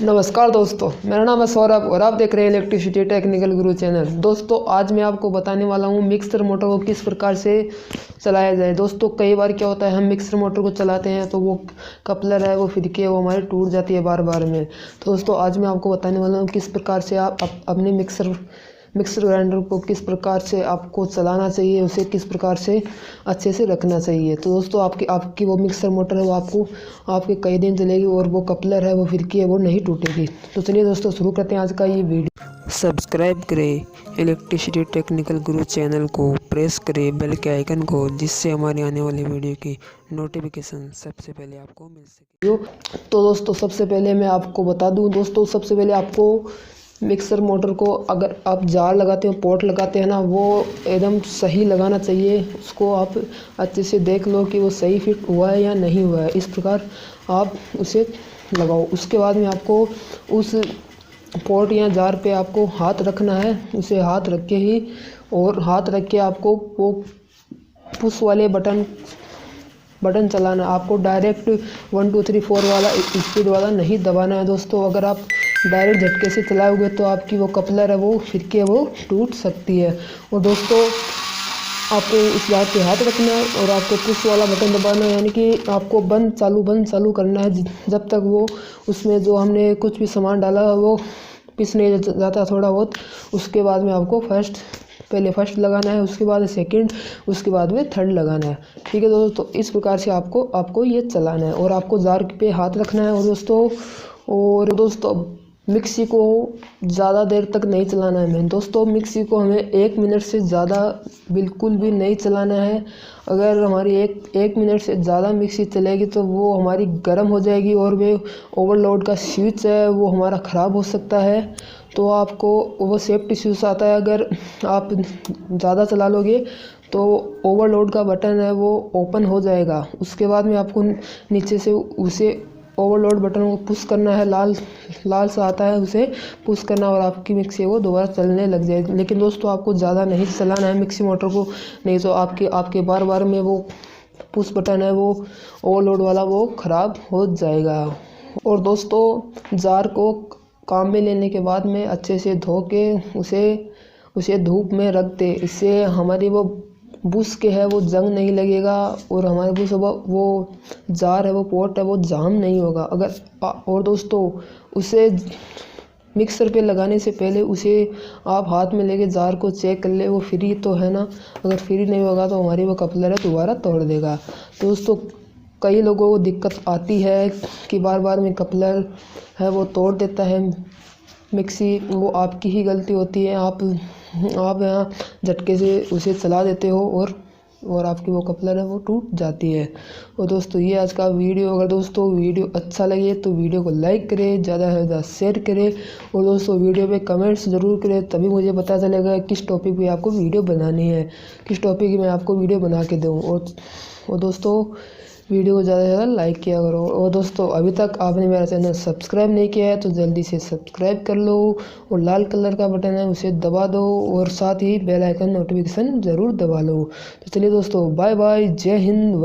नमस्कार दोस्तों, मेरा नाम है सौरभ और आप देख रहे हैं इलेक्ट्रिसिटी टेक्निकल गुरु चैनल। दोस्तों आज मैं आपको बताने वाला हूं मिक्सर मोटर को किस प्रकार से चलाया जाए। दोस्तों कई बार क्या होता है, हम मिक्सर मोटर को चलाते हैं तो वो कपलर है, वो फिरकी है, वो हमारी टूट जाती है बार बार में। तो दोस्तों आज मैं आपको बताने वाला हूँ किस प्रकार से आप अपने मिक्सर ग्राइंडर को किस प्रकार से आपको चलाना चाहिए, उसे किस प्रकार से अच्छे से रखना चाहिए। तो दोस्तों आपकी वो मिक्सर मोटर है वो आपके कई दिन चलेगी और वो कपलर है, वो फिरकी है, वो नहीं टूटेगी। तो चलिए दोस्तों शुरू करते हैं आज का ये वीडियो। सब्सक्राइब करें इलेक्ट्रिसिटी टेक्निकल गुरु चैनल को, प्रेस करें बेल के आइकन को, जिससे हमारी आने वाली वीडियो की नोटिफिकेशन सबसे पहले आपको मिल सके। तो दोस्तों सबसे पहले मैं आपको बता दूं, दोस्तों सबसे पहले आपको मिक्सर मोटर को अगर आप जार लगाते हो, पोर्ट लगाते हैं ना, वो एकदम सही लगाना चाहिए। उसको आप अच्छे से देख लो कि वो सही फिट हुआ है या नहीं हुआ है, इस प्रकार आप उसे लगाओ। उसके बाद में आपको उस पोर्ट या जार पे आपको हाथ रखना है, उसे हाथ रख के ही और हाथ रख के आपको वो पुश वाले बटन चलाना। आपको डायरेक्ट 1 2 3 4 वाला स्पीड वाला नहीं दबाना है। दोस्तों अगर आप डायरेक्ट झटके से चलाओगे तो आपकी वो कपलर है, वो फिरकी है, वो टूट सकती है। और दोस्तों आपको इस बात पे हाथ रखना है और आपको पुश वाला बटन दबाना है, यानी कि आपको बंद चालू करना है जब तक वो उसमें जो हमने कुछ भी सामान डाला है वो पिस नहीं जाता थोड़ा बहुत। उसके बाद में आपको पहले फर्स्ट लगाना है, उसके बाद सेकंड, उसके बाद में थर्ड लगाना है। ठीक है दोस्तों, तो इस प्रकार से आपको ये चलाना है और आपको जार पे हाथ रखना है। और दोस्तों मिक्सी को ज़्यादा देर तक नहीं चलाना है। दोस्तों मिक्सी को हमें 1 मिनट से ज़्यादा बिल्कुल भी नहीं चलाना है। अगर हमारी एक मिनट से ज़्यादा मिक्सी चलेगी तो वो हमारी गर्म हो जाएगी और वे ओवरलोड का स्विच है वो हमारा ख़राब हो सकता है। तो आपको वो सेफ्टी स्विच आता है, अगर आप ज़्यादा चला लोगे तो ओवरलोड का बटन है वो ओपन हो जाएगा। उसके बाद में आपको नीचे से उसे ओवरलोड बटन को पुश करना है, लाल सा आता है, उसे पुश करना और आपकी मिक्सी वो दोबारा चलने लग जाएगी। लेकिन दोस्तों आपको ज़्यादा नहीं चलाना है मिक्सी मोटर को, नहीं तो आपके बार में वो पुश बटन है वो ओवरलोड वाला वो ख़राब हो जाएगा। और दोस्तों जार को काम में लेने के बाद में अच्छे से धो के उसे धूप में रख दे, इससे हमारी वो बुश के है वो जंग नहीं लगेगा और हमारे बुश वो जार है, वो पोर्ट है, वो जाम नहीं होगा। और दोस्तों उसे मिक्सर पे लगाने से पहले उसे आप हाथ में लेके जार को चेक कर ले वो फ्री तो है ना। अगर फ्री नहीं होगा तो हमारी वो कपलर है दोबारा तोड़ देगा। दोस्तों कई लोगों को दिक्कत आती है कि बार में कपलर है वो तोड़ देता है मिक्सी, वो आपकी ही गलती होती है। आप यहाँ झटके से उसे चला देते हो और आपकी वो कपलर है वो टूट जाती है। और दोस्तों ये आज का वीडियो, अगर दोस्तों वीडियो अच्छा लगे तो वीडियो को लाइक करें, ज़्यादा से ज़्यादा शेयर करें और दोस्तों वीडियो पे कमेंट्स ज़रूर करें, तभी मुझे पता चलेगा किस टॉपिक पे आपको वीडियो बनानी है, किस टॉपिक में आपको वीडियो बना के दूँ। और दोस्तों वीडियो को ज़्यादा से ज़्यादा लाइक किया करो। और दोस्तों अभी तक आपने मेरा चैनल सब्सक्राइब नहीं किया है तो जल्दी से सब्सक्राइब कर लो और लाल कलर का बटन है उसे दबा दो और साथ ही बेल आइकन नोटिफिकेशन ज़रूर दबा लो। तो चलिए दोस्तों बाय बाय, जय हिंद।